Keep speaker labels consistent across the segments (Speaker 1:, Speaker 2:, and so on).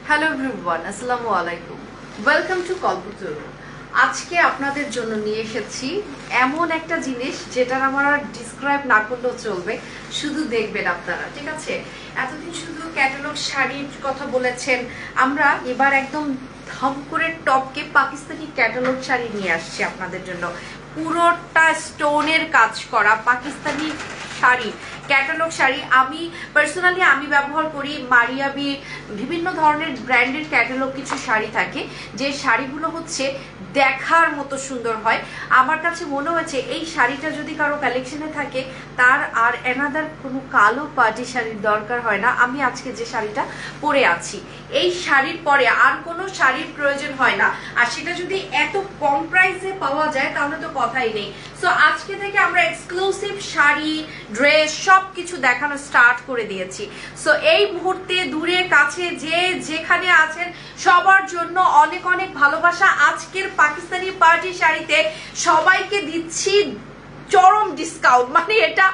Speaker 1: Hello everyone, আসসালামু আলাইকুম। Welcome to কল্পতরু। আজকে আপনাদের জন্য নিয়ে এসেছি এমন একটা জিনিস যেটার আমার আর ডিসক্রাইব না করলেও চলবে, শুধু দেখবেন আপনারা, ঠিক আছে? এতদিন শুধু ক্যাটালগ শাড়ির কথা বলেছেন, আমরা এবার একদম ধাম করে টপকে পাকিস্তানি ক্যাটালগ শাড়ি নিয়ে আসছি আপনাদের জন্য। পুরোটা স্টোনের কাজ করা পাকিস্তানি শাড়ি, ক্যাটালগ শাড়ি। আমি পার্সোনালি ব্যবহার করি মারিয়াবি, বিভিন্ন ধরনের ব্র্যান্ডের ক্যাটালগ কিছু শাড়ি থাকে, যে শাড়িগুলো হচ্ছে দেখার মতো সুন্দর হয়। আমার কাছে মনে হয়েছে এই শাড়িটা যদি কারো কালেকশনে থাকে, তার আর অ্যানাদার কোনো কালো পার্টি শাড়ির দরকার হয় না। আমি আজকে যে শাড়িটা পরে আছি, এই শাড়ির পরে আর কোনো শাড়ির প্রয়োজন হয় না। আর সেটা যদি এত কম প্রাইসে পাওয়া যায় তাহলে তো কথাই নেই। সো আজকে থেকে আমরা এক্সক্লুসিভ শাড়ি, ড্রেস সবকিছু দেখানো স্টার্ট করে দিয়েছি। সো এই মুহূর্তে দূরে কাছে যে যেখানে আছেন সবার জন্য অনেক অনেক ভালোবাসা। আজকের পাকিস্তানি পার্টি শাড়িতে সবাইকে দিচ্ছি চরম ডিসকাউন্ট, মানে এটা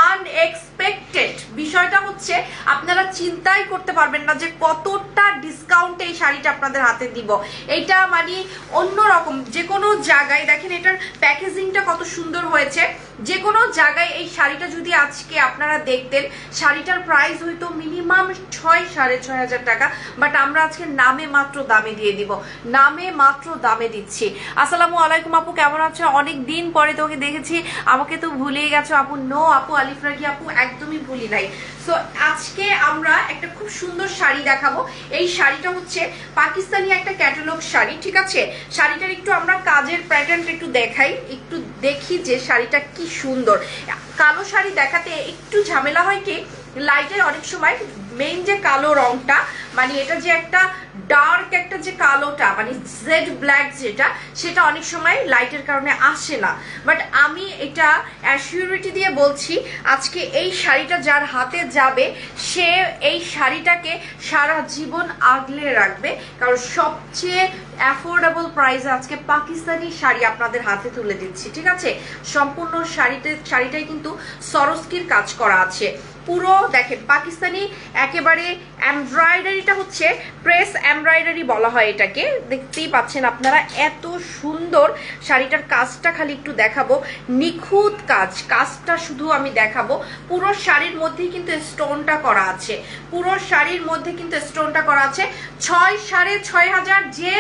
Speaker 1: আনএক্সপেক্টেড। বিষয়টা হচ্ছে আপনারা চিন্তাই করতে পারবেন না যে কতটা ডিসকাউন্টে এই শাড়িটা আপনাদের হাতে দিব। এইটা মানে অন্যরকম। যে কোনো জায়গায় দেখেন এটার প্যাকেজিংটা কত সুন্দর হয়েছে। যে কোনো জায়গায় এই শাড়িটা যদি আজকে আপনারা দেখতেন, শাড়িটার প্রাইস হইতো মিনিমাম 6-6.5 টাকা, বাট আমরা আজকে নামে মাত্র দামে দিয়ে দিব, নামে মাত্র দামে দিচ্ছি। আসসালামু আলাইকুম আপু, কেমন আছো? অনেক দিন পরে তোকে দেখেছি, আমাকে তো ভুলেই গেছো আপু। নো আপু, আলিফ রাগি আপু, একদমই ভুলি নাই। সো আজকে আমরা একটা খুব সুন্দর শাড়ি দেখাবো। এই শাড়িটা হচ্ছে পাকিস্তানি একটা ক্যাটালগ শাড়ি, ঠিক আছে? শাড়িটার একটু আমরা কাজের প্যাটার্নটা একটু দেখাই, একটু দেখি যে শাড়িটা কি সুন্দর। কালো শাড়ি দেখাতে একটু ঝামেলা হয় কি, লাইটের অনেক সময় মেইন যে কালো রংটা, মানে এটা যে একটা ডার্ক একটা যে কালোটা, মানে জেড ব্ল্যাক যেটা, সেটা অনেক সময় লাইটের কারণে আসে না। বাট আমি এটা অ্যাসিউরিটি দিয়ে বলছি, আজকে এই শাড়িটা যার হাতে যাবে সে এই শাড়িটাকে সারা জীবন আগলে রাখবে, কারণ সবচেয়ে অ্যাফোর্ডেবল প্রাইসে আজকে পাকিস্তানি শাড়ি আপনাদের হাতে তুলে দিচ্ছি, ঠিক আছে? সম্পূর্ণ শাড়িটাই কিন্তু সরস্কির কাজ করা আছে। পুরো দেখেন পাকিস্তানি একেবারে এমব্রয়ডারিটা হচ্ছে প্রেস এমব্রয়ডারি বলা হয় এটাকে, দেখতেই পাচ্ছেন আপনারা। এত সুন্দর শাড়িটার কাজটা খালি একটু দেখাবো, নিখুঁত কাজ, কাজটা শুধু আমি দেখাবো। পুরো শাড়ির মধ্যেই কিন্তু স্টোনটা করা আছে, পুরো শাড়ির মধ্যে কিন্তু স্টোনটা করা আছে। 6-6.5 যে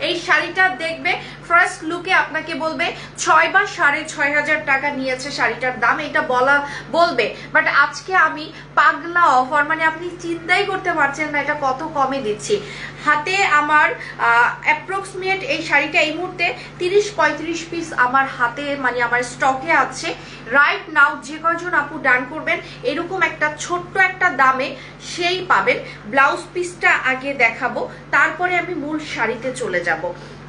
Speaker 1: এই শাড়িটা দেখবে ফার্স্ট লুকে আপনাকে বলবে 6 বা 6.5 টাকা নিয়েছে শাড়িটার দাম, এটা বলবে। বাট আজকে আমি পাগলা অফার, মানে আপনি চিন্তাই করতে পারছেন না এটা কত কমে দিচ্ছি। হাতে আমার অ্যাপ্রক্সিমেট এই শাড়িটা এই মুহূর্তে 30-35 পিস আমার হাতে, মানে আমার স্টকে আছে রাইট নাও। যে কজন আপু ডান করবেন এরকম একটা ছোট্ট একটা দামে সেই পাবেন। ব্লাউজ পিসটা আগে দেখাবো, তারপরে আমি মূল শাড়িতে চলে যাব।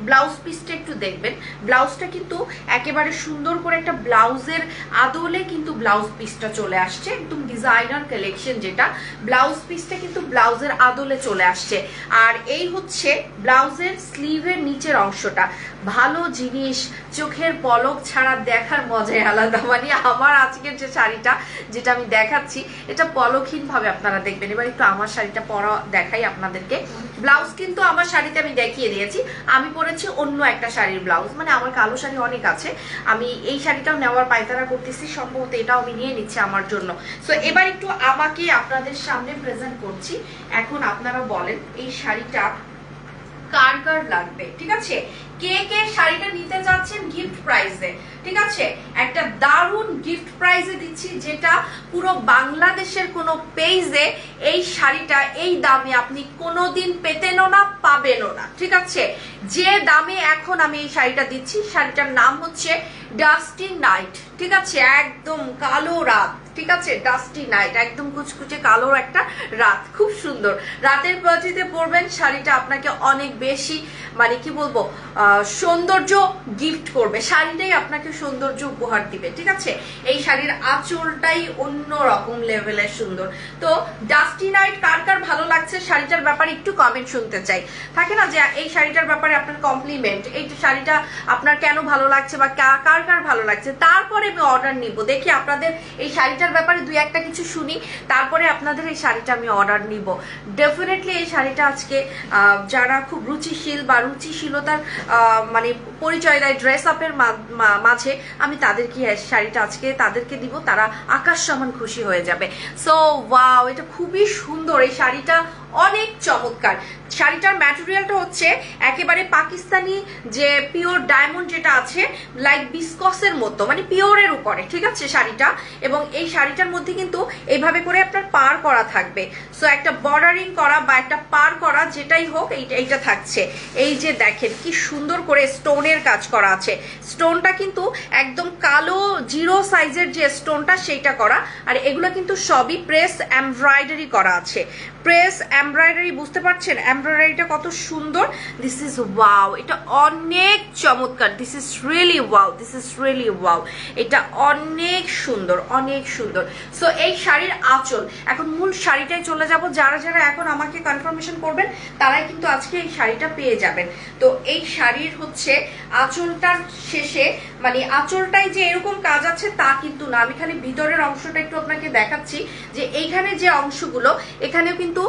Speaker 1: ব্লাউজ পিসটা একটু দেখবেন, ব্লাউজটা কিন্তু একেবারে সুন্দর করে একটা ব্লাউজের আদলে কিন্তু ব্লাউজ পিসটা চলে আসছে, একদম ডিজাইনার কালেকশন যেটা। ব্লাউজ পিসটা কিন্তু ব্লাউজের আদলে চলে আসছে। আর এই হচ্ছে ব্লাউজের স্লিভের নিচের অংশটা। ভালো জিনিস চোখের পলক ছাড়া দেখার মজাই আলাদা। মানে আমার আজকের যে শাড়িটা যেটা আমি দেখাচ্ছি, এটা পলকহীন ভাবে আপনারা দেখবেন। এবার একটু আমার শাড়িটা পরা দেখাই আপনাদেরকে। ব্লাউজ কিন্তু আমার শাড়িতে আমি দেখিয়ে দিয়েছি, আমি পরেছি অন্য একটা শাড়ির ব্লাউজ, মানে আমার কালো শাড়ি অনেক আছে, আমি এই শাড়িটাও নেওয়ার পায়তারা করতেছি, সম্ভবত এটাও আমি নিয়ে নিচ্ছি আমার জন্য। সো এবার একটু আমাকে আপনাদের সামনে প্রেজেন্ট করছি। এখন আপনারা বলেন এই শাড়িটা কার কার লাগবে, ঠিক আছে? কে কে শাড়িটা নিতে যাচ্ছেন গিফট প্রাইসে, ঠিক আছে? একটা দারুণ গিফট প্রাইসে দিচ্ছি, যেটা পুরো বাংলাদেশের কোনো পেজে এই শাড়িটা এই দামে আপনি কোনোদিন পেতেনও না, পাবেনও না, ঠিক আছে? যে দামে এখন আমি এই শাড়িটা দিচ্ছি, শাড়িটার নাম হচ্ছে ডাস্টি নাইট, ঠিক আছে? একদম কালো রাত, ঠিক আছে? ডাস্টি নাইট, একদম কুচকুচে কালোর একটা রাত, খুব সুন্দর। রাতের পার্টিতে পরবেন শাড়িটা, আপনাকে অনেক বেশি, মানে কি বলবো, সৌন্দর্য গিফট করবে, শাড়িটাই আপনাকে সৌন্দর্য উপহার দিবে, ঠিক আছে। এই শাড়ির আঁচলটাই অন্য রকম লেভেলের সুন্দর। তো ডাস্টি নাইট কার কার ভালো লাগছে শাড়িটার ব্যাপারে একটু কমেন্ট শুনতে চাই। থাকে না যে এই শাড়িটার ব্যাপারে আপনার কমপ্লিমেন্ট, এই শাড়িটা আপনার কেন ভালো লাগছে বা কার কার ভালো লাগছে, তারপরে আমি অর্ডার নিব। দেখি আপনাদের এই শাড়িটার ব্যাপারে দুই একটা কিছু শুনি, তারপরে আপনাদের এই শাড়িটা আমি অর্ডার নিব। ডেফিনেটলি এই শাড়িটা আজকে যারা খুব রুচিশীল বা রুচিশীলতার মানে পরিচয় দেয় ড্রেস আপের মাঝে, আমি তাদেরকে শাড়িটা আজকে তাদেরকে দিব, তারা আকাশ সমান খুশি হয়ে যাবে। সো ওয়াও, এটা খুবই সুন্দর, এই শাড়িটা অনেক চমৎকার। শাড়িটার ম্যাটেরিয়ালটা হচ্ছে একেবারে পাকিস্তানি যে পিওর ডায়মন্ড যেটা আছে, লাইক বিসকসের মতো, মানে পিওরের উপরে, ঠিক আছে শাড়িটা। এবং এই শাড়িটার মধ্যে কিন্তু এইভাবে করে আপনার পার করা থাকবে। সো একটা বর্ডারিং করা বা একটা পার করা যেটাই হোক, এইটা থাকছে। এই যে দেখেন কি সুন্দর করে স্টোনের কাজ করা আছে। স্টোনটা কিন্তু একদম কালো জিরো সাইজের যে স্টোনটা সেইটা করা, আর এগুলো কিন্তু সবই প্রেস এমব্রয়ডারি করা আছে। প্রেস এমব্রয়ডারি, বুঝতে পারছেন এমব্রয়ডারিটা কত সুন্দর। দিস ইজ ওয়াও, এটা অনেক চমৎকার। This is really wow, this is really wow, এটা অনেক সুন্দর, অনেক সুন্দর। সো এই শাড়ির আঁচল, এখন মূল শাড়িটাই চলে যাব। যারা যারা এখন আমাকে কনফার্মেশন করবেন তারাই কিন্তু আজকে এই শাড়িটা পেয়ে যাবেন। তো এই শাড়ির হচ্ছে আঁচলটার শেষে, মানে আঁচলটাই যে এরকম কাজ আছে তা কিন্তু না, আমি খালি ভিতরের অংশটা একটু আপনাকে দেখাচ্ছি যে এইখানে যে অংশগুলো, এখানেও কিন্তু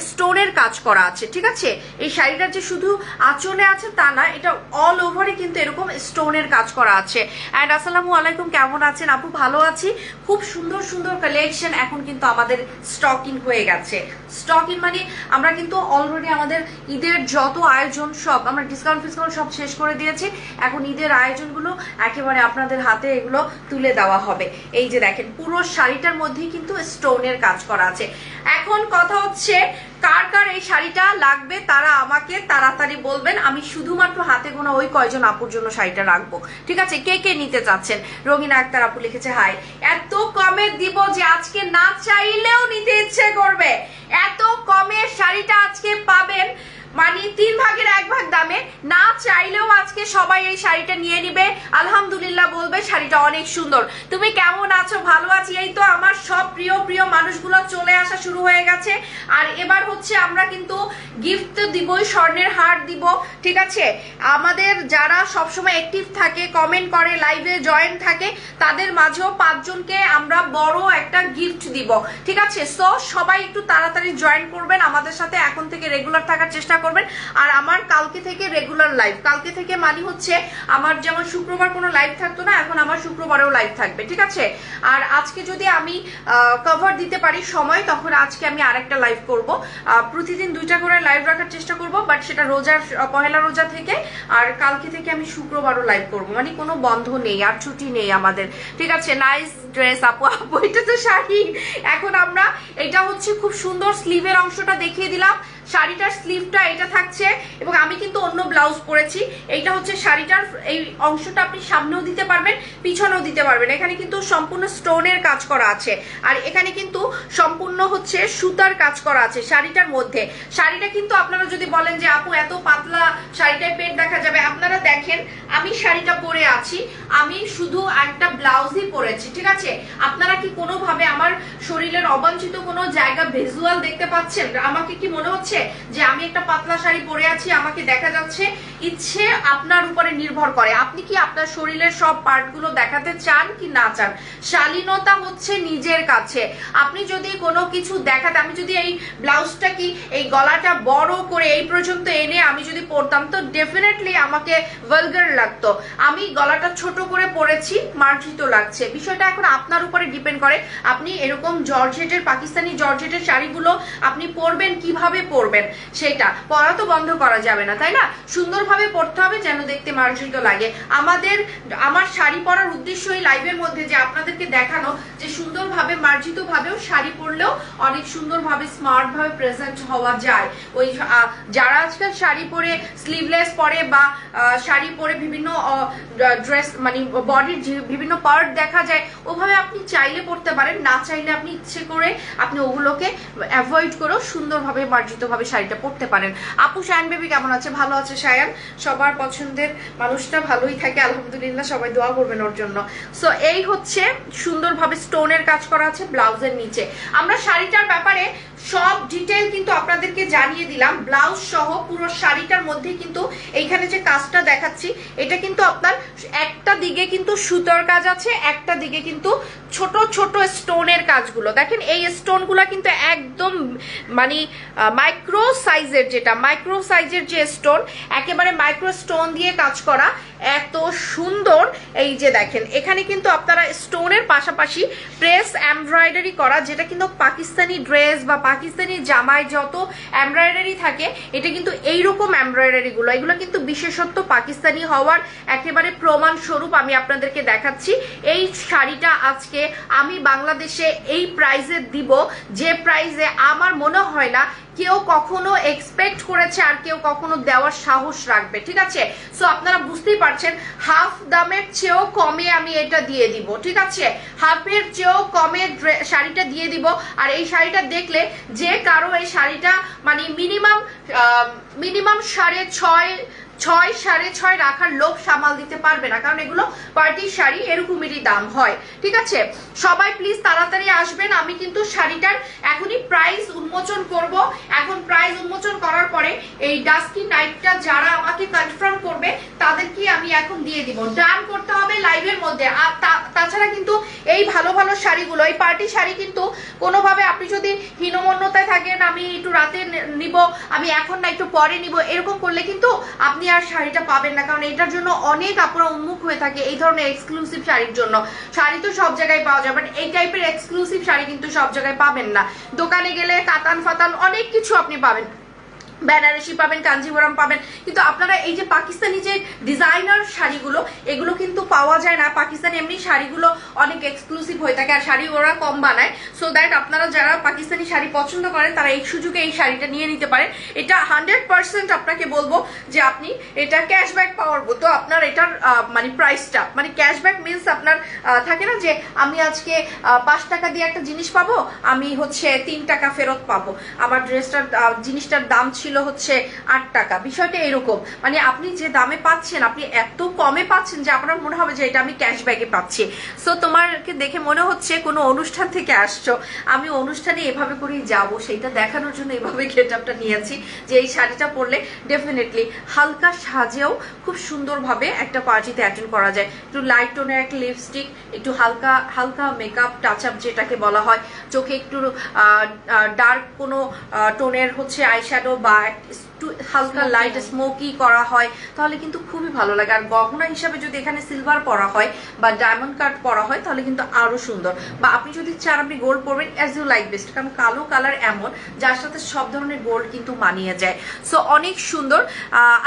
Speaker 1: স্টোনের কাজ করা আছে, ঠিক আছে। এই শাড়িটার যে শুধু আঁচলে আছে তা না, এটা অল ওভারে কিন্তু এরকম স্টোনের কাজ করা আছে। এন্ড আসসালামু আলাইকুম, কেমন আছেন আপু? ভালো আছি। খুব সুন্দর সুন্দর কালেকশন এখন কিন্তু আমাদের স্টকিং হয়ে গেছে। স্টকিং মানে আমরা কিন্তু অলরেডি আমাদের ঈদের যত আয়োজন সব আমরা ডিসকাউন্ট সব শেষ করে দিয়েছি। এখন ঈদের আয়োজনগুলো একেবারে আপনাদের হাতে এগুলো তুলে দেওয়া হবে। এই যে দেখেন পুরো শাড়িটার মধ্যেই কিন্তু স্টোনের কাজ করা আছে। এখন কথা হচ্ছে কার কার এই শাড়িটা লাগবে তারা আমাকে তাড়াতাড়ি বলবেন। আমি শুধুমাত্র হাতে গোনা ওই কয়জন আপুর জন্য শাড়িটা রাখবো, ঠিক আছে। কে কে নিতে চাচ্ছেন? রঙিনা আক্তার আপু লিখেছে হাই। এত কমে দিব যে আজকে না চাইলেও নিতে ইচ্ছে করবে। এত কমে শাড়িটা আজকে পাবেন, মানে 3 ভাগের 1 ভাগ দামে, না চাইলেও আজকে সবাই এই শাড়িটা নিয়ে নিবে, আলহামদুলিল্লাহ বলবে শাড়িটা অনেক সুন্দর। তুমি কেমন আছো? ভালো আছি। এই তো আমার সব প্রিয় প্রিয় মানুষগুলো চলে আসা শুরু হয়ে গেছে। আর এবার হচ্ছে আমরা কিন্তু গিফট দিবই, স্বর্ণের হার দিব, ঠিক আছে। আমাদের যারা সবসময় অ্যাক্টিভ থাকে, কমেন্ট করে, লাইভে জয়েন থাকে, তাদের মাঝেও 5 জনকে আমরা বড় একটা গিফট দিব, ঠিক আছে। সো সবাই একটু তাড়াতাড়ি জয়েন করবেন আমাদের সাথে, এখন থেকে রেগুলার থাকার চেষ্টা করবেন। আর আমার কালকে থেকে রেগুলার লাইভ, কালকে থেকে মানে হচ্ছে আমার যেমন শুক্রবার কোনো লাইভ থাকতো না, এখন আমার শুক্রবারেও লাইভ থাকবে, ঠিক আছে। আর আজকে যদি আমি কভার দিতে পারি সময়, তখন আজকে আমি আরেকটা লাইভ করব। প্রতিদিন 2টা করে লাইভ রাখার চেষ্টা করব, বাট সেটা রোজার পহেলা রোজা থেকে। আর কালকে থেকে আমি শুক্রবারও লাইভ করব, মানে কোনো বন্ধ নেই আর ছুটি নেই আমাদের, ঠিক আছে। নাইস ড্রেস আপু। আপু এটা তো শাড়ি। এখন আমরা এটা হচ্ছে খুব সুন্দর স্লিভের অংশটা দেখিয়ে দিলাম। শাড়িটার স্লিভটা এটা থাকছে, এবং আমি কিন্তু অন্য ব্লাউজ পরেছি। এইটা হচ্ছে শাড়িটার এই অংশটা, আপনি সামনেও দিতে পারবেন, পিছনেও দিতে পারবেন। এখানে কিন্তু সম্পূর্ণ স্টোনের কাজ করা আছে, আর এখানে কিন্তু সম্পূর্ণ হচ্ছে সুতার কাজ করা আছে শাড়িটার মধ্যে। শাড়িটা কিন্তু আপনারা যদি বলেন যে আপু এত পাতলা শাড়িটায় পেট দেখা যাবে, আপনারা দেখেন আমি শাড়িটা পরে আছি, আমি শুধু একটা ব্লাউজই পরেছি, ঠিক আছে। আপনারা কি কোনোভাবে আমার শরীরের অবাঞ্ছিত কোনো জায়গা ভিজুয়াল দেখতে পাচ্ছেন? আমাকে কি মনে হচ্ছে যে আমি একটা পাতলা শাড়ি পরে আছি, আমাকে দেখা যাচ্ছে? ইচ্ছে আপনার উপরে নির্ভর করে, আপনি কি আপনার শরীরের সব পার্টগুলো দেখাতে চান কি না চান। শালীনতা হচ্ছে নিজের কাছে। আপনি যদি কোনো কিছু দেখাতে, আমি যদি এই ব্লাউজটা কি এই গলাটা বড় করে এই পর্যন্ত এনে আমি যদি পরতাম, তো ডেফিনেটলি আমাকে ভালগার লাগতো। আমি গলাটা ছোট করে পরেছি, মার্জিত লাগছে। বিষয়টা এখন আপনার উপরে ডিপেন্ড করে। আপনি এরকম জর্জেটের, পাকিস্তানি জর্জেটের শাড়িগুলো আপনি পরবেন কিভাবে পরবেন, সেটা পরা তো বন্ধ করা যাবে না, তাই না। সুন্দরভাবে পরতে হবে যেন দেখতে মার্জিত লাগে। আমার শাড়ি পরার উদ্দেশ্য এই লাইভের মধ্যে যে আপনাদেরকে দেখানো যে সুন্দরভাবে মার্জিত ভাবেও শাড়ি পরলেও অনেক সুন্দরভাবে স্মার্ট ভাবে প্রেজেন্ট হওয়া যায়। ওই যারা আজকাল শাড়ি পরে স্লিভলেস পরে বা শাড়ি পরে বিভিন্ন ড্রেস মানে বডির বিভিন্ন পার্ট দেখা যায়, ওভাবে আপনি চাইলে পড়তে পারেন, না চাইলে আপনি ইচ্ছে করে আপনি ওগুলোকে অ্যাভয়েড করেও সুন্দরভাবে মার্জিতভাবে শাড়িটা পরতে পারেন। আপু শায়ান বেবি কেমন আছে? ভালো আছে শায়ান, সবার পছন্দের মানুষটা ভালোই থাকে আলহামদুলিল্লাহ, সবাই দোয়া করবেন ওর জন্য। সো এই হচ্ছে সুন্দরভাবে স্টোনের কাজ করা আছে ব্লাউজের নিচে। আমরা শাড়িটার ব্যাপারে সব ডিটেইল কিন্তু আপনাদেরকে জানিয়ে দিলাম, ব্লাউজ সহ পুরো শাড়িটার মধ্যে কিন্তু এইখানে যে কাজটা দেখাচ্ছি এটা কিন্তু আপনার একটা দিকে কিন্তু সুতোর কাজ আছে, একটা দিকে কিন্তু ছোট ছোট স্টোনের কাজগুলো দেখেন। এই স্টোনগুলো কিন্তু একদম মানে মাইক্রো সাইজের, যেটা মাইক্রো সাইজের যে স্টোন, একেবারে মাইক্রো স্টোন দিয়ে কাজ করা, এত সুন্দর। এই যে দেখেন এখানে কিন্তু আপনারা স্টোনের পাশাপাশি প্রেস এমব্রয়ডারি করা, যেটা কিন্তু পাকিস্তানি ড্রেস বা পাকিস্তানি জামায় যত এমব্রয়ডারি থাকে এটা কিন্তু এইরকম এমব্রয়ডারি গুলো, এগুলো কিন্তু বিশেষত্ব পাকিস্তানি হওয়ার একেবারে প্রমাণ স্বরূপ আমি আপনাদেরকে দেখাচ্ছি। এই শাড়িটা আজকে আমি বাংলাদেশে এই প্রাইসে দিব, যে প্রাইসে আমার মনে হয় না কেউ কখনো এক্সপেক্ট করেছে আর কেউ কখনো দেওয়ার সাহস রাখবে, ঠিক আছে? সো আপনারা বুঝতেই পারছেন হাফ দামের চেয়েও কমে আমি এটা দিয়ে দিব, ঠিক আছে? হাফের চেয়েও কমে শাড়িটা দিয়ে দিব। আর এই শাড়িটা দেখলে যে কারো এই শাড়িটা মানে মিনিমাম 6.5 রাখার লোভ সামাল দিতে পারবে না, কারণ এগুলো পার্টির শাড়ি, এরকমই দাম হয়, ঠিক আছে? সবাই প্লিজ তাড়াতাড়ি আসবেন। আমি কিন্তু শাড়িটার এখনই প্রাইস উন্মোচন করব। এখন প্রাইস উন্মোচন করার পরে এই ডাস্কি নাইটটা যারা আমাকে কনফার্ম করবে তাদেরকে আমি এখন দিয়ে দিব। ডান করতে হবে লাইভের মধ্যে। আর তাছাড়া কিন্তু এই ভালো ভালো শাড়িগুলো, এই পার্টি শাড়ি কিন্তু কোনোভাবে আপনি যদি হীনমন্যতায় থাকেন আমি একটু রাতে নিব, আমি এখন না একটু পরে নিব, এরকম করলে কিন্তু আপনি আর শাড়িটা পাবেন না, কারণ এটার জন্য অনেক আপনারা উন্মুখ হয়ে থাকে এই ধরনের এক্সক্লুসিভ শাড়ির জন্য। শাড়ি তো সব জায়গায় পাওয়া যায়, বাট এই টাইপের এক্সক্লুসিভ শাড়ি কিন্তু সব জায়গায় পাবেন না। দোকানে গেলে কাতান ফাতান অনেক কিছু আপনি পাবেন, বেনারসি পাবেন, কাঞ্জিভরম পাবেন, কিন্তু আপনারা এই যে পাকিস্তানি যে ডিজাইনার শাড়িগুলো এগুলো কিন্তু পাওয়া যায় না। পাকিস্তানি এমনি শাড়িগুলো অনেক এক্সক্লুসিভ হয়ে থাকে আর শাড়ি ওরা কম বানায়। সো দ্যাট আপনারা যারা পাকিস্তানি শাড়ি পছন্দ করেন তারা এই সুযোগে এই শাড়িটা নিয়ে নিতে পারেন। এটা 100% আপনাকে বলবো যে আপনি এটা ক্যাশব্যাক পাওয়ার মতো। আপনার এটার মানে প্রাইসটা মানে ক্যাশব্যাক মিনস আপনার থাকে না যে আমি আজকে 5 টাকা দিয়ে একটা জিনিস পাবো, আমি হচ্ছে 3 টাকা ফেরত পাবো, আমার ড্রেসটার জিনিসটার দাম ছিল হচ্ছে 8 টাকা, বিষয়টা এরকম। মানে আপনি যে দামে পাচ্ছেন আপনি এত কমে পাচ্ছেন যে আপনার মনে হবে যে এটা আমি ক্যাশব্যাকে পাচ্ছি। সো তোমাকে দেখে মনে হচ্ছে কোনো অনুষ্ঠান থেকে আসছো, আমি অনুষ্ঠানে এভাবে করেই যাব, সেইটা দেখানোর জন্য এভাবে গেটআপটা নিয়েছি যে এই শাড়িটা পরলে ডেফিনেটলি হালকা সাজেও খুব সুন্দরভাবে একটা পার্টিতে অ্যাটেন্ড করা যায়। একটু লাইট টোনের একটা লিপস্টিক, একটু হালকা হালকা মেকআপ টাচ আপ যেটাকে বলা হয়, চোখে একটু ডার্ক কোনো টোনের হচ্ছে আইশ্যাডো বা একটু হালকা লাইট স্মোকি করা হয় তাহলে কিন্তু খুবই ভালো লাগে। আর গহনা হিসাবে যদি এখানে সিলভার পরা হয় বা ডায়মন্ড কাট পরা হয় তাহলে কিন্তু আরো সুন্দর। বা আপনি যদি চান আপনি গোল্ড পরবেন অ্যাজ ইউ লাইক বেস্ট, কারণ কালো কালার এমন যার সাথে সব ধরনের গোল্ড কিন্তু মানিয়ে যায়। সো অনেক সুন্দর।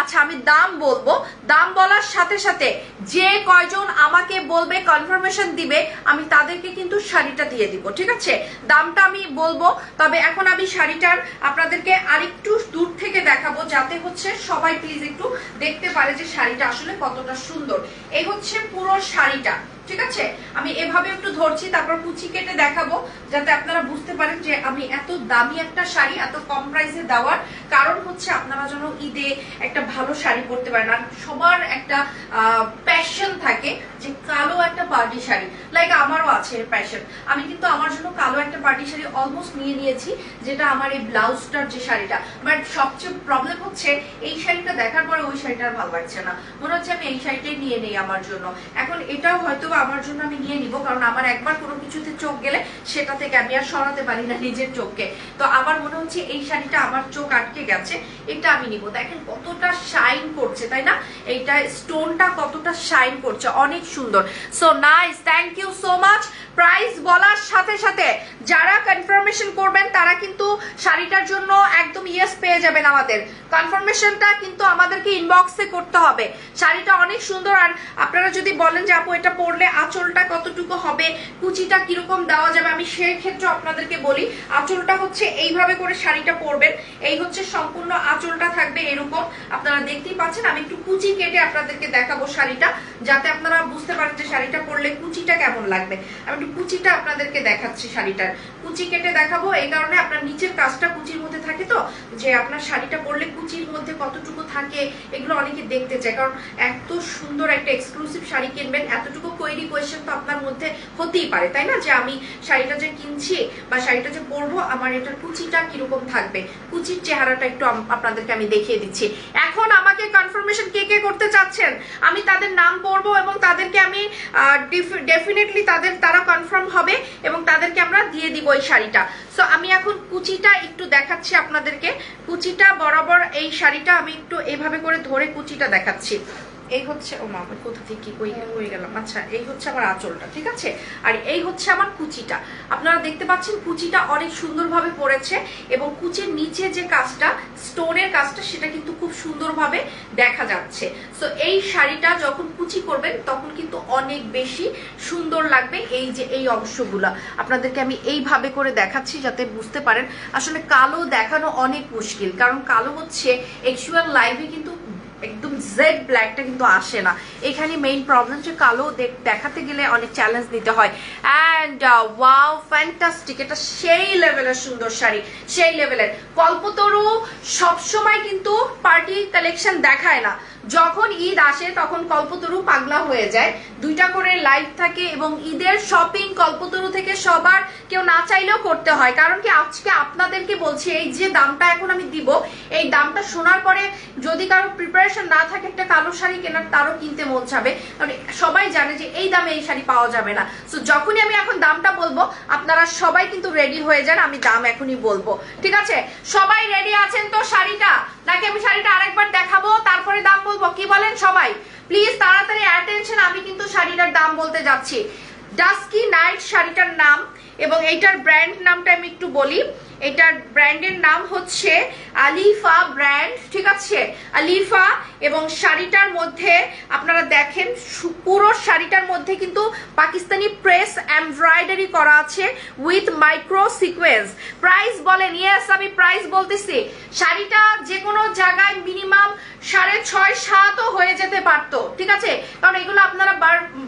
Speaker 1: আচ্ছা আমি দাম বলবো, দাম বলার সাথে সাথে যে কয়জন আমাকে বলবে কনফার্মেশন দিবে আমি তাদেরকে কিন্তু শাড়িটা দিয়ে দিব, ঠিক আছে? দামটা আমি বলবো, তবে এখন আমি শাড়িটার আপনাদেরকে আরেকটু দূর থেকে দেখাবো যাতে হচ্ছে সবাই প্লিজ একটু দেখতে পারে যে শাড়িটা আসলে কতটা সুন্দর। এই হচ্ছে পুরো শাড়িটা, ঠিক আছে? আমি এভাবে একটু ধরছি, তারপর কুচি কেটে দেখাবো যাতে আপনারা বুঝতে পারেন যে আমি এত দামি একটা শাড়ি এত কম প্রাইসে দেওয়ার কারণ হচ্ছে আপনারা যেন ঈদে একটা ভালো শাড়ি পরতে পারেন। আর সবার একটা প্যাশন থাকে যে কালো একটা পার্টি শাড়ি, লাইক আমারও আছে প্যাশন। আমি কিন্তু আমার জন্য কালো একটা পার্টি শাড়ি অলমোস্ট নিয়ে নিয়েছি, যেটা আমার এই ব্লাউজটার যে শাড়িটা। বাট সবচেয়ে প্রবলেম হচ্ছে এই শাড়িটা দেখার পরে ওই শাড়িটা আর ভালো লাগছে না, মনে হচ্ছে আমি এই শাড়িটাই নিয়ে নেই আমার জন্য। এখন এটাও হয়তো আমার জন্য আমি নিয়ে নিব, কারণ আমার একবার কোনো কিছুতে চোখ গেলে সেটা থেকে আমি আর সরাতে পারি না নিজের চোখকে। তো আমার মনে হচ্ছে এই শাড়িটা আমার চোখ আটকে গেছে, এটা আমি নিব। দেখেন কতটা শাইন করছে, তাই না? এইটা স্টোনটা কতটা শাইন করছে, অনেক সুন্দর। সুন্দর। So nice, thank you so much. Price বলার সাথে সাথে যারা কনফার্মেশন করবেন তারা কিন্তু শাড়িটার জন্য একদম ইয়েস পেয়ে যাবেন। আমাদের কনফার্মেশনটা কিন্তু আমাদেরকে ইনবক্সে করতে হবে। শাড়িটা অনেক সুন্দর। আর আপনারা যদি বলেন যে আপু এটা পরলে আঁচলটা কতটুকু হবে, কুচিটা কিরকম দেওয়া যাবে, আমি সেই ক্ষেত্রে আপনাদেরকে বলি আঁচলটা হচ্ছে এইভাবে করে শাড়িটা পরবেন। এই হচ্ছে সম্পূর্ণ আঁচলটা থাকবে এরকম, আপনারা দেখতেই পাচ্ছেন। আমি একটু কুচি কেটে আপনাদেরকে দেখাবো শাড়িটা, যাতে আপনারা বুঝতে পারেন যে শাড়িটা পরলে কুচিটা কেমন লাগবে। আমি একটু কুচিটা আপনাদেরকে দেখাচ্ছি, শাড়িটার কুচি কেটে দেখাবো। এই কারণে আপনার নিচের কাজটা কুচির মধ্যে থাকে, তো যে আপনার শাড়িটা পরলে কুচির মধ্যে কতটুকু থাকে এগুলো অনেকে দেখতে চায়। কারণ এত সুন্দর একটা এক্সক্লুসিভ শাড়ি কিনবেন, এতটুকু কোয়েরি কোয়েশ্চেন তো আপনার মধ্যে হতেই পারে, তাই না? যে আমি শাড়িটা যে কিনছি বা শাড়িটা যে পরবো, আমার এটার কুচিটা কিরকম থাকবে, কুচির চেহারাটা একটু আপনাদেরকে আমি দেখিয়ে দিচ্ছি। এখন আমাকে কনফার্মেশন কে কে করতে চাচ্ছেন, আমি তাদের নাম পড়বো এবং তাদেরকে আমি ডেফিনেটলি তারা কনফার্ম হবে এবং তাদেরকে আমরা দিয়ে দিব এই শাড়িটা। সো আমি এখন কুচিটা একটু দেখাচ্ছি আপনাদেরকে। কুচিটা বরাবর এই শাড়িটা আমি একটু এভাবে করে ধরে কুচিটা দেখাচ্ছি। এই হচ্ছে, ও মা কোথা থেকে হয়ে গেলাম, আচ্ছা এই হচ্ছে আমার আঁচলটা, ঠিক আছে? আর এই হচ্ছে আমার কুচিটা। আপনারা দেখতে পাচ্ছেন কুচিটা অনেক সুন্দরভাবে পড়েছে এবং কুচির নিচে যে কাজটা, স্টোনের কাজটা, সেটা কিন্তু খুব সুন্দরভাবে দেখা যাচ্ছে। সো এই শাড়িটা যখন কুচি করবেন তখন কিন্তু অনেক বেশি সুন্দর লাগবে। এই যে এই অংশগুলা আপনাদেরকে আমি এইভাবে করে দেখাচ্ছি যাতে বুঝতে পারেন। আসলে কালো দেখানো অনেক মুশকিল, কারণ কালো হচ্ছে অ্যাকচুয়াল লাইভে কিন্তু একদম জেড ব্ল্যাকটা কিন্তু আসে না। এখানে মেইন প্রবলেম যে কালো দেখাতে গেলে অনেক চ্যালেঞ্জ নিতে হয়। অ্যান্ড ওয়াও, ফ্যান্টাস্টিক, এটা সেই লেভেলের সুন্দর শাড়ি, সেই লেভেলের। কল্পতরু সবসময় কিন্তু পার্টি কালেকশন দেখায় না, যখন ঈদ আসে তখন কল্পতরু পাগলা হয়ে যায়। দুইটা করে লাইভ থাকে এবং ঈদের শপিং কল্পতরু থেকে সবার কেউ না চাইলেও করতে হয়। কারণ কি, আজকে আপনাদেরকে বলছি এই যে দামটা এখন আমি দিব, এই দামটা শোনার পরে যদি কারো প্রিপারেশন না থাকে একটা কালো শাড়ি কেনার, তারও কিনতে মন যাবে। কারণ সবাই জানে যে এই দামে এই শাড়ি পাওয়া যাবে না। সো যখনই আমি এখন দামটা বলবো আপনারা সবাই কিন্তু রেডি হয়ে যান, আমি দাম এখনই বলবো, ঠিক আছে? সবাই রেডি আছেন তো শাড়িটা, নাকি আমি শাড়িটা আরেকবার দেখাবো তারপরে দাম বলবো? কি বলেন সবাই? প্লিজ তাড়াতাড়ি অ্যাটেনশন, আমি কিন্তু শাড়িটার দাম বলতে যাচ্ছি। ডাস্কি নাইট শাড়িটার নাম, এবং এইটার ব্র্যান্ড নামটা আমি একটু বলি। এটার ব্র্যান্ডের নাম হচ্ছে আলিফা ব্র্যান্ড, ঠিক আছে? আলিফা। এবং শাড়িটার মধ্যে আপনারা দেখেন পুরো শাড়িটার মধ্যে কিন্তু পাকিস্তানি প্রেস এমব্রয়ডারি করা আছে উইথ মাইক্রো সিকোয়েন্স। প্রাইস বলেন? ইয়েস, আমি প্রাইস বলতেছি। শাড়িটা যে কোনো জায়গায় মিনিমাম 6.5-7 হয়ে যেতে পারতো, ঠিক আছে? কারণ এগুলো আপনারা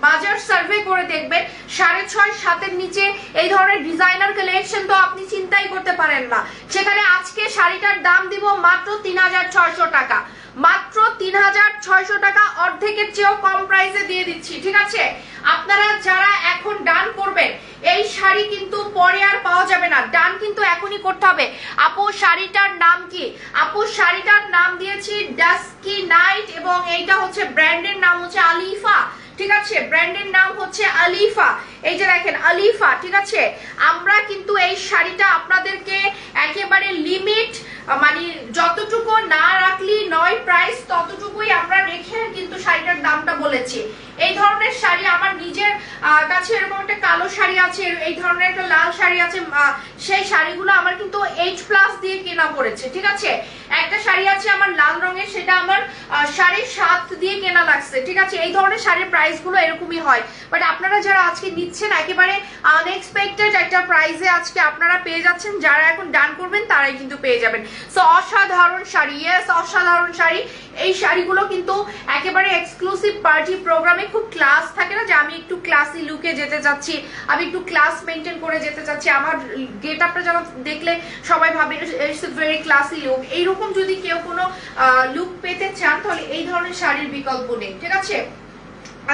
Speaker 1: বাজার সার্ভে করে দেখবেন 6.5-7 নিচে এই ধরনের ডিজাইনার কালেকশন তো আপনি চিন্তাই করতে পারেন না। সেখানে আজকে শাড়িটার দাম দিব মাত্র 3600 টাকা, মাত্র 3600 টাকা, অর্ধেকের চেয়েও কম প্রাইসে দিয়ে দিচ্ছি, ঠিক আছে? আপনারা যারা এখন ডান করবেন, এই শাড়ি কিন্তু পরে আর পাওয়া যাবে না, ডান কিন্তু এখনই করতে হবে। আপু শাড়িটার নাম কি? আপু শাড়িটার নাম দিয়েছি ডাস্কি নাইট এবং এইটা হচ্ছে ব্র্যান্ডের নাম হচ্ছে আলিফা, ঠিক আছে? ব্র্যান্ডের নাম হচ্ছে আলিফা। এই যে দেখেন আলিফা, ঠিক আছে? আমরা কিন্তু এই শাড়িটা আপনাদেরকে একেবারে লিমিট, মানে যতটুকু না রাখলি নয় প্রাইস, ততটুকুই আমরা রেখে কিন্তু শাড়িটার দামটা বলেছি। এই ধরনের শাড়ি আমার নিজের কাছে এরকম একটা কালো শাড়ি আছে, এই ধরনের একটা লাল শাড়ি আছে, সেই শাড়িগুলো আমার কিন্তু H+ দিয়ে কেনা পড়েছে, ঠিক আছে? একটা শাড়ি আছে আমার লাল রঙের, সেটা আমার 7.5 দিয়ে কেনা লাগছে, ঠিক আছে? এই ধরনের শাড়ির প্রাইস গুলো এরকমই হয়। বাট আপনারা যারা আজকে নিচ্ছেন একেবারে আনএক্সপেক্টেড একটা প্রাইসে আজকে আপনারা পেয়ে যাচ্ছেন, যারা এখন ডান করবেন তারাই কিন্তু পেয়ে যাবেন। সো অসাধারণ শাড়ি, ইয়েস অসাধারণ শাড়ি। এই শাড়িগুলো কিন্তু একেবারে এক্সক্লুসিভ পার্টি প্রোগ্রামে খুব ক্লাস থাকে না, যে আমি একটু ক্লাসি লুকে যেতে চাচ্ছি, আমি একটু ক্লাস মেনটেন করে যেতে চাচ্ছি, আমার গেট আপটা যেন দেখলে সবাই ভাবে it's a very classy look. এইরকম যদি কেউ কোনো লুক পেতে চান তাহলে এই ধরনের শাড়ির বিকল্প নেই, ঠিক আছে?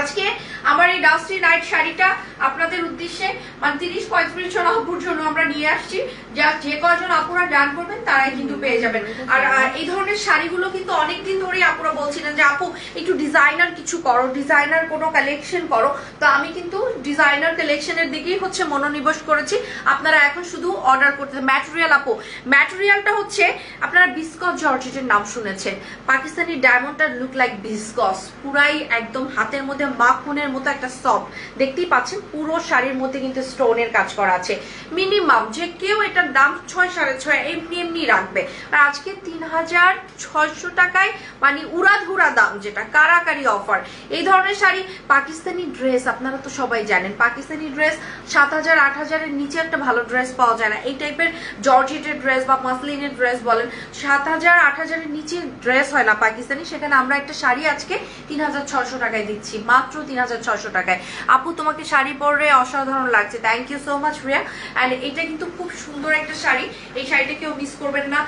Speaker 1: আজকে আমার এই ডাস্টি নাইট শাড়িটা আপনাদের উদ্দেশ্যে মানে 30-35 জন আপুর জন্য আমরা নিয়ে আসছি, যা যে কয়জন আপুরা ডান করবেন তারাই কিন্তু পেয়ে যাবেন। আর এই ধরনের শাড়িগুলো কিন্তু অনেকদিন ধরেই আপুরা বলছিলেন যে আপু একটু ডিজাইনার কিছু করো, ডিজাইনার কোনো কালেকশন করো। তো আমি কিন্তু ডিজাইনার কালেকশনের দিকেই হচ্ছে মনোনিবেশ করেছি। আপনারা এখন শুধু অর্ডার করতে। ম্যাটেরিয়াল আপু, ম্যাটেরিয়ালটা হচ্ছে আপনারা বিসকস জর্জেটের নাম শুনেছেন, পাকিস্তানি ডায়মন্ডটা লুক লাইক বিসকস, পুরাই একদম হাতের মধ্যে মধ্যে মাখনের মতো একটা সফট, দেখতেই পাচ্ছেন পুরো শাড়ির মধ্যে কিন্তু স্টোনের কাজ করা আছে। মিনিমাম যে কেউ এটার দাম 6-6.5 এমনি এমনি রাখবে। আর আজকে 3600 টাকায় মানে উড়াধুরা দাম, যেটা কারাকারি অফার। এই ধরনের শাড়ি, পাকিস্তানি ড্রেস আপনারা তো সবাই জানেন, পাকিস্তানি ড্রেস 7000-8000 এর নিচে একটা ভালো ড্রেস পাওয়া যায় না। এই টাইপের জর্জেটের ড্রেস বা মাসলিনের ড্রেস বলেন, 7000-8000 এর নিচে ড্রেস হয় না পাকিস্তানি। সেখানে আমরা একটা শাড়ি আজকে 3600 টাকায় দিচ্ছি, মাত্র 3600 টাকায়। আপু তোমাকে শাড়ি পরে অসাধারণ লাগছে, thank you so much Riya. And এটা কিন্তু খুব সুন্দর একটা শাড়ি, এই শাড়িটা কেউ মিস করবেন না।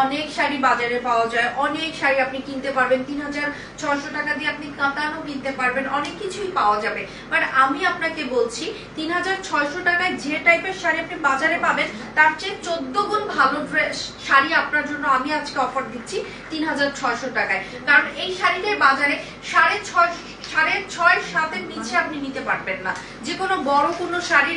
Speaker 1: অনেক শাড়ি বাজারে পাওয়া যায়, অনেক শাড়ি আপনি কিনতে পারবেন 3600 টাকা দিয়ে, আপনি কাতানও কিনতে পারবেন, অনেক কিছুই পাওয়া যাবে। বাট আমি আপনাকে বলছি 3600 টাকায় যে টাইপের শাড়ি আপনি বাজারে পাবেন তার চেয়ে 14 গুণ ভালো ড্রেস শাড়ি আপনার জন্য আমি আজকে অফার দিচ্ছি 3600 টাকায়। কারণ এই শাড়িটাই বাজারে 6.5-7 নিচে আপনি নিতে পারবেন না। যে কোনো বড় কোনো শাড়ি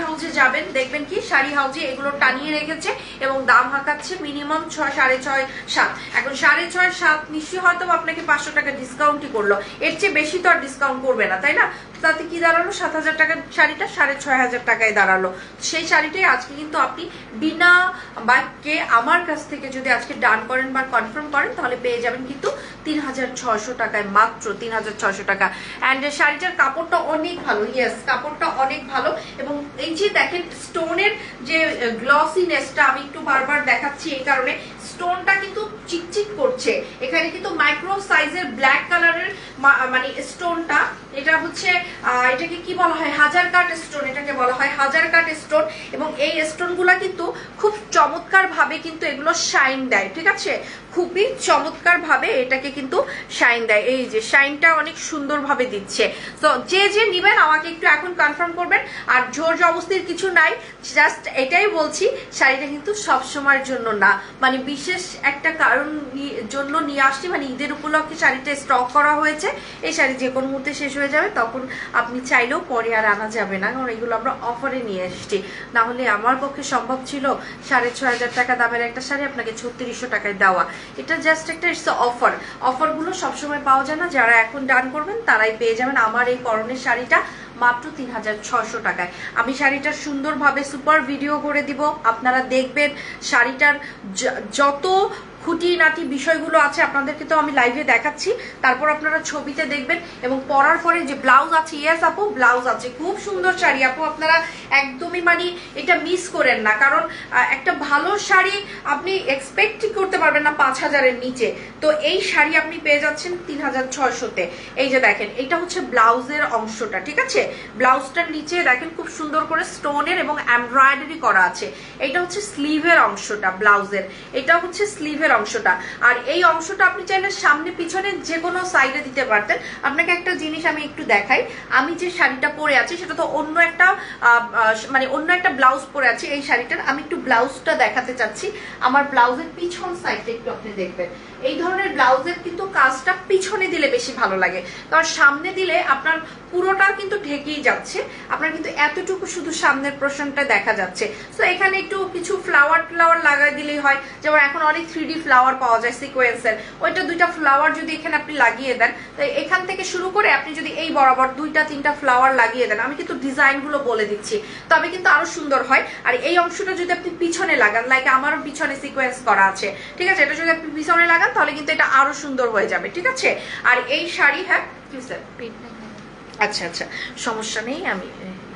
Speaker 1: হাউসে যাবেন, দেখবেন কি শাড়ি হাউসে এগুলো টানিয়ে রেখেছে এবং দাম হাঁকাচ্ছে মিনিমাম 6-6.5-7। এখন 6.5-7 নিশ্চয়ই হয়তো আপনাকে 500 টাকা ডিসকাউন্টই করলো, এর চেয়ে বেশি তো আর ডিসকাউন্ট করবে না, তাই না? তাতে কি দাঁড়ালো, 7000 টাকার শাড়িটা 6500 টাকায় দাঁড়ালো। সেই শাড়িটাই আজকে কিন্তু আপনি বিনা বাক্যে আমার কাছ থেকে যদি আজকে ডান করেন বা কনফার্ম করেন তাহলে পেয়ে যাবেন কিন্তু 3600 টাকায়, মাত্র 3600 টাকা। অ্যান্ড শাড়িটার কাপড়টা অনেক ভালো, ইয়েস কাপড়টা অনেক ভালো। এবং এই যে দেখেন স্টোনের যে গ্লসিনেসটা আমি একটু বারবার দেখাচ্ছি এই কারণে, স্টোনটা কিন্তু চিকচিক করছে। এখানে কিন্তু মাইক্রো সাইজের ব্ল্যাক কালারের মানে স্টোনটা, এটা হচ্ছে এটাকে কি বলা হয়, হাজার কাট স্টোন, এটাকে বলা হয় হাজার কাট স্টোন। এবং এই স্টোন গুলা কিন্তু খুব চমৎকার ভাবে কিন্তু এগুলো শাইন দেয়, ঠিক আছে, খুবই চমৎকার ভাবে এটাকে কিন্তু শাইন দেয়। এই যে শাইনটা অনেক সুন্দর ভাবে দিচ্ছে। তো যে যে নিবেন আমাকে একটু এখন কনফার্ম করবেন। আর জোর জবস্তির কিছু নাই, জাস্ট এটাই বলছি শাড়িটা কিন্তু সব সময়ের জন্য না, মানে বিশেষ একটা কারণ জন্য নিয়ে আসছি, মানে ঈদের উপলক্ষে শাড়িটা স্টক করা হয়েছে। এই শাড়ি যে কোনো মুহূর্তে শেষ হয়ে যাবে, তখন আপনি চাইলেও পরে আর আনা যাবে না, কারণ এগুলো আমরা অফারে নিয়ে এসেছি। না হলে আমার পক্ষে সম্ভব ছিল 6500 টাকা দামের একটা শাড়ি আপনাকে 3600 টাকায় দেওয়া। এটা জাস্ট একটা অফার, অফারগুলো সবসময় পাওয়া যায় না। যারা এখন ডান করবেন তারাই পেয়ে যাবেন আমার এই পরনের শাড়িটা মাত্র 3600 টাকায়। আমি শাড়িটার সুন্দরভাবে সুপার ভিডিও করে দিব, আপনারা দেখবেন শাড়িটার যত খুঁটিনাটি বিষয়গুলো আছে আপনাদেরকে তো আমি লাইভে দেখাচ্ছি, তারপর আপনারা ছবিতে দেখবেন। এবং পরার পরে যে ব্লাউজ আছে, ইয়েস আপু ব্লাউজ আছে, খুব সুন্দর শাড়ি আপু, আপনারা একদমই মানে এটা মিস করেন না। কারণ একটা ভালো শাড়ি আপনি এক্সপেক্টই করতে পারবেন না 5000-এর নিচে, তো এই শাড়ি আপনি পেয়ে যাচ্ছেন 3600-তে। এই যে দেখেন এটা হচ্ছে ব্লাউজের অংশটা, ঠিক আছে, ব্লাউজটার নিচে দেখেন খুব সুন্দর করে স্টোনের এবং এমব্রয়ডারি করা আছে। এটা হচ্ছে স্লিভের অংশটা ব্লাউজের, এটা হচ্ছে স্লিভের অংশটা। আর এই অংশটা আপনি চাইলে সামনে পিছনে যে কোনো সাইডে দিতে পারতেন। আপনাকে একটা জিনিস আমি একটু দেখাই, আমি যে শাড়িটা পরে আছি সেটা তো অন্য একটা মানে অন্য একটা ব্লাউজ পরে আছি এই শাড়িটার। আমি একটু ব্লাউজটা দেখাতে চাচ্ছি, আমার ব্লাউজের পিছন সাইডটা একটু আপনি দেখবেন। এই ধরনের ব্লাউজের কিন্তু কাজটা পিছনে দিলে বেশি ভালো লাগে, কারণ সামনে দিলে আপনার পুরোটা কিন্তু ঢেকেই যাচ্ছে, আপনার কিন্তু এতটুকু শুধু সামনের পোরশনটা দেখা যাচ্ছে। তো এখানে একটু কিছু ফ্লাওয়ার লাগাই দিলেই হয়, যেমন এখন অনেক 3D ফ্লাওয়ার পাওয়া যায় সিকোয়েন্সের, ওইটা 2টা ফ্লাওয়ার যদি এখানে আপনি লাগিয়ে দেন, তো এখান থেকে শুরু করে আপনি যদি এই বরাবর 2-3টা ফ্লাওয়ার লাগিয়ে দেন, আমি কিন্তু ডিজাইনগুলো বলে দিচ্ছি, তবে কিন্তু আরো সুন্দর হয়। আর এই অংশটা যদি আপনি পিছনে লাগান, লাইক আমারও পিছনে সিকোয়েন্স করা আছে, ঠিক আছে, এটা যদি আপনি পিছনে লাগান তাহলে কিন্তু এটা আরো সুন্দর হয়ে যাবে, ঠিক আছে। আর এই শাড়ি, হ্যাঁ কি স্যার, আচ্ছা আচ্ছা সমস্যা নেই, আমি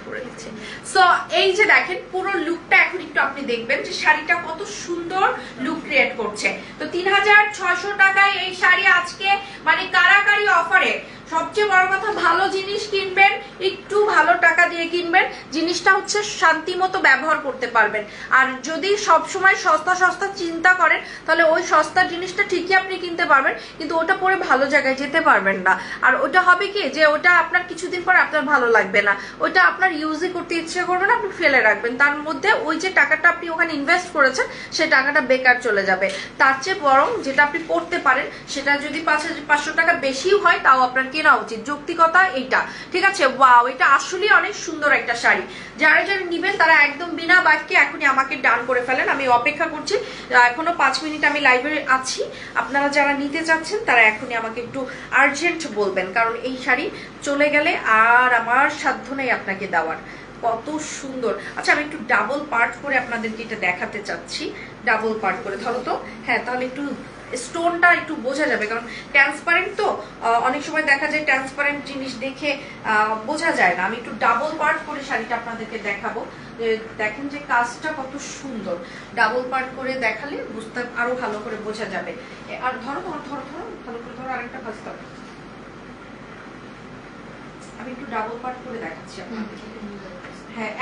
Speaker 1: করে দিচ্ছি। সো এই যে দেখেন পুরো লুকটা এখন একটু আপনি দেখবেন যে শাড়িটা কত সুন্দর লুক ক্রিয়েট করছে। তো 3600 টাকায় এই শাড়ি আজকে মানে কারাকারি অফারে। সবচেয়ে বড় কথা, ভালো জিনিস কিনবেন, একটু ভালো টাকা দিয়ে কিনবেন, জিনিসটা হচ্ছে শান্তি মতো ব্যবহার করতে পারবেন। আর যদি সবসময় সস্তা সস্তা চিন্তা করেন তাহলে ওই সস্তা জিনিসটা ঠিকই আপনি কিনতে পারবেন, কিন্তু ওটা পরে ভালো জায়গায় যেতে পারবেন না। আর ওটা হবে কি যে ওটা আপনার কিছুদিন পর আপনার ভালো লাগবে না, ওটা আপনার ইউজই করতে ইচ্ছে করবে না, আপনি ফেলে রাখবেন। তার মধ্যে ওই যে টাকাটা আপনি ওখানে ইনভেস্ট করেছেন সেই টাকাটা বেকার চলে যাবে। তার চেয়ে বরং যেটা আপনি পড়তে পারেন সেটা যদি 5500 টাকা বেশিও হয় তাও আপনাকে কেনা উচিত, যৌক্তিকতা এইটা। ঠিক আছে, ওয়াও, এটা আসলে অনেক সুন্দর একটা শাড়ি। যারা যারা নিবেন তারা একদম বিনা বাক্যে এখনই আমাকে ডান করে ফেলেন। আমি অপেক্ষা করছি, এখনো 5 মিনিট আমি লাইভে আছি। আপনারা যারা নিতে চাচ্ছেন তারা এখনই আমাকে একটু আর্জেন্ট বলবেন, কারণ এই শাড়ি চলে গেলে আর আমার সাধ্য নেই আপনাকে দেওয়ার। কত সুন্দর। আচ্ছা, আমি একটু ডাবল পার্ট করে আপনাদেরকে এটা দেখাতে চাচ্ছি। ডাবল পার্ট করে ধরো তো, হ্যাঁ, তাহলে একটু স্টোনটা একটু বোঝা যাবে, কারণ ট্রান্সপারেন্ট তো অনেক সময় দেখা যায় ট্রান্সপারেন্ট জিনিস দেখে বোঝা যায় না। আমি একটু ডাবল পার্ট করে শাড়িটা আপনাদেরকে দেখাবো। দেখেন যে কাজটা কত সুন্দর। ডাবল পার্ট করে দেখালে বুঝতে আরো ভালো করে বোঝা যাবে। আর ধরো তোমার, ধরো ধরো ভালো করে ধরো, আরেকটা কাজ করো। আমি একটু ডাবল পার্ট করে দেখাচ্ছি আপনাদেরকে। হ্যাঁ,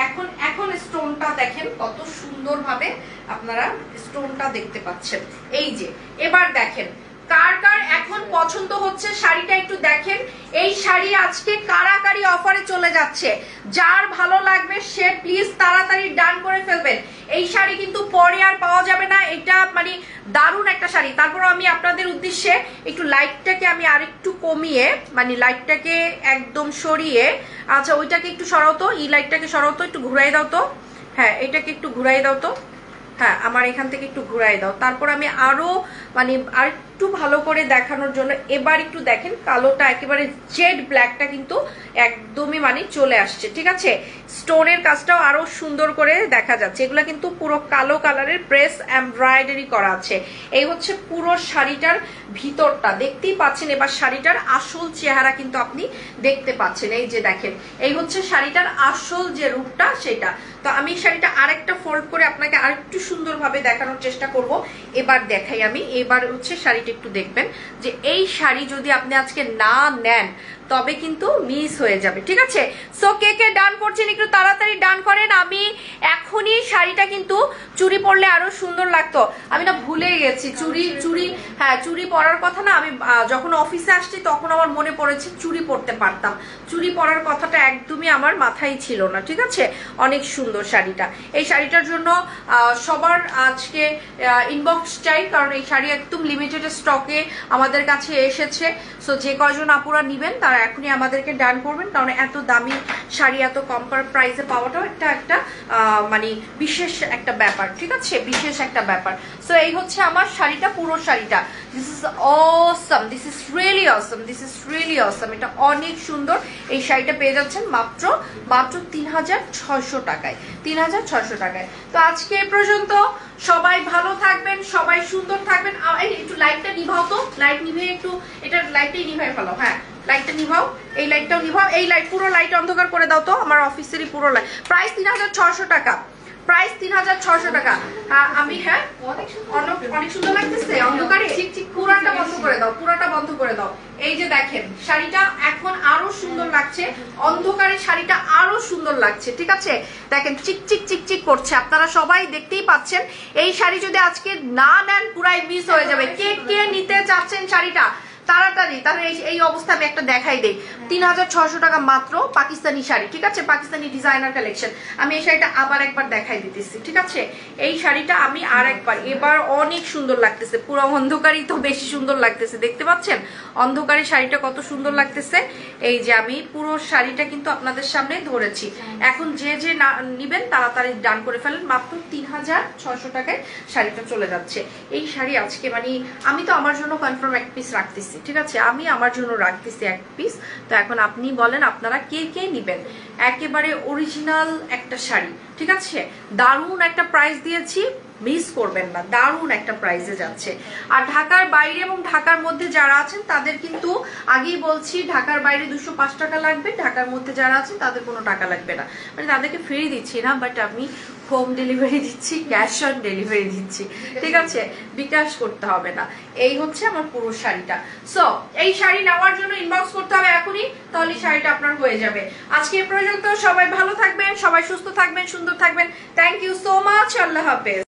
Speaker 1: এখন স্টোনটা দেখেন কত সুন্দর ভাবে আপনারা স্টোনটা দেখতে পাচ্ছেন। এই যে এবার দেখেন কার কার এখন পছন্দ হচ্ছে শাড়িটা একটু দেখেন। এই শাড়ি আজকে কারাকারি অফারে চলে যাচ্ছে। যার ভালো লাগবে সে প্লিজ তাড়াতাড়ি ডান করে ফেলবেন। এই শাড়ি কিন্তু পরে আর পাওয়া যাবে না। এটা মানে দারুণ একটা শাড়ি। তারপর আমি আপনাদের উদ্দেশ্যে একটু লাইটটাকে আমি আরেকটু কমিয়ে, মানে লাইটটাকে একদম সরিয়ে, আচ্ছা ওইটাকে একটু সরাও তো, এই লাইটটাকে সরাও তো, একটু ঘুরাই দাও তো। হ্যাঁ, এটাকে একটু ঘুরাই দাও তো। হ্যাঁ, আমার এখান থেকে একটু ঘুরাই দাও। তারপর আমি আরো মানে আরেকটু ভালো করে দেখানোর জন্য এবার একটু দেখেন, কালোটা একেবারে জেড ব্ল্যাকটা কিন্তু একদমই মানে চলে আসছে। ঠিক আছে, স্টোনের কাজটাও আরো সুন্দর করে দেখা যাচ্ছে। এগুলা কিন্তু পুরো কালো কালারের প্রেস এমব্রয়ডারি করা আছে। এই হচ্ছে পুরো শাড়িটার ভিতরটা, দেখতেই পাচ্ছেন। এবার শাড়িটার আসল চেহারা কিন্তু আপনি দেখতে পাচ্ছেন। এই যে দেখেন, এই হচ্ছে শাড়িটার আসল যে রূপটা সেটা। তো আমি শাড়িটা আরেকটা ফোল্ড করে আপনাকে আরেকটু সুন্দরভাবে দেখানোর চেষ্টা করব। এবার দেখাই আমি। এবার হচ্ছে শাড়িটা একটু দেখবেন যে এই শাড়ি যদি আপনি আজকে না নেন তবে কিন্তু মিস হয়ে যাবে। ঠিক আছে, সো কে কে ডান করছেন একটু তাড়াতাড়ি ডান করেন। আমি এখনই শাড়িটা কিন্তু চুড়ি পরলে আরো সুন্দর লাগতো। আমি না ভুলে গেছি চুড়ি, হ্যাঁ চুড়ি পরার কথা না। আমি যখন অফিসে আসছি তখন আমার মনে পড়েছে চুড়ি পরতে পারতাম। চুড়ি পরার কথাটা একদমই আমার মাথায় ছিল না। ঠিক আছে, অনেক সুন্দর শাড়িটা। এই শাড়িটার জন্য সবার আজকে ইনবক্স চাই, কারণ এই শাড়ি একদম লিমিটেড স্টকে আমাদের কাছে এসেছে। সো যে কয়জন আপুরা নিবেন তারা এখনই আমাদেরকে ডান করবেন, কারণ এত দামি শাড়ি এত কম প্রাইসে পাওয়াটাও একটা মানে বিশেষ একটা ব্যাপার। ঠিক আছে, বিশেষ একটা ব্যাপার। সো এই হচ্ছে আমার শাড়িটা, পুরো শাড়িটা। This is awesome, this is really awesome, this is really awesome. এটা অনেক সুন্দর। এই শাড়িটা পেয়ে যাচ্ছেন মাত্র 3600 টাকায়, 3600 টাকায়। তো আজকে এ পর্যন্ত। সবাই ভালো থাকবেন, সবাই সুন্দর থাকবেন। একটু লাইটটা নিভাও তো, লাইট নিভে একটু, এটা লাইটটাই নিভাই ফেলো। হ্যাঁ, লাইটটা নিভাও, এই লাইটটাও নিভাও, এই লাইট পুরো লাইট অন্ধকার করে দাও তো, আমার অফিসেরই পুরো লাইট। প্রাইস 3600 টাকা, প্রাইস 3600 টাকা। আমি হ্যাঁ অনেক সুন্দর লাগতেছে অন্ধকারে। পুরাটা বন্ধ করে দাও, পুরাটা বন্ধ করে দাও। এই যে দেখেন শাড়িটা এখন আরো সুন্দর লাগছে, অন্ধকারে শাড়িটা আরো সুন্দর লাগছে। ঠিক আছে, দেখেন চিকচিক চিকচিক করছে, আপনারা সবাই দেখতেই পাচ্ছেন। এই শাড়ি যদি আজকে না নেন পুরাই মিস হয়ে যাবে। কে কে নিতে চাচ্ছেন শাড়িটা তাড়াতাড়ি, তাহলে এই অবস্থা আমি একটা দেখাই দেই। 3600 টাকা মাত্র, পাকিস্তানি শাড়ি। ঠিক আছে, পাকিস্তানি ডিজাইনার কালেকশন। আমি এই শাড়িটা আবার একবার দেখাই দিতেছি। ঠিক আছে, এই শাড়িটা আমি আর একবার, এবার অনেক সুন্দর লাগতেছে। পুরো অন্ধকারই তো বেশি সুন্দর লাগতেছে, দেখতে পাচ্ছেন অন্ধকারে শাড়িটা কত সুন্দর লাগতেছে। এই যে আমি পুরো শাড়িটা কিন্তু আপনাদের সামনে ধরেছি। এখন যে যে নিবেন তাড়াতাড়ি ডান করে ফেলেন। মাত্র 3600 টাকায় শাড়িটা চলে যাচ্ছে। এই শাড়ি আজকে মানে আমি তো আমার জন্য কনফার্ম এক পিস রাখতেছি। ঠিক আছে, আমি আমার জন্য রাখতেছি এক পিস। তো এখন আপনি বলেন আপনারা কে কে নিবেন। একেবারে অরিজিনাল একটা শাড়ি। ঠিক আছে, দারুণ একটা প্রাইস দিয়েছি, মিস করবেন না, দারুণ একটা প্রাইসে যাচ্ছে। আর ঢাকার বাইরে এবং ঢাকার মধ্যে যারা আছেন তাদের কিন্তু আগেই বলছি, ঢাকার বাইরে 205 টাকা লাগবে, ঢাকার মধ্যে যারা আছেন তাদের কোনো টাকা লাগবে না। মানে তাদেরকে ফ্রি দিচ্ছি না, বাট আমি হোম ডেলিভারি দিচ্ছি, ক্যাশ অন ডেলিভারি দিচ্ছি। ঠিক আছে, বিকাশ করতে হবে না। এই হচ্ছে আমার পুরো শাড়িটা। সো এই শাড়ি নেওয়ার জন্য ইনবক্স করতে হবে এখনই, তাহলে শাড়িটা আপনার হয়ে যাবে। আজকে এ পর্যন্ত। সবাই ভালো থাকবেন, সবাই সুস্থ থাকবেন, সুন্দর থাকবেন। Thank you so much. আল্লাহ হাফেজ।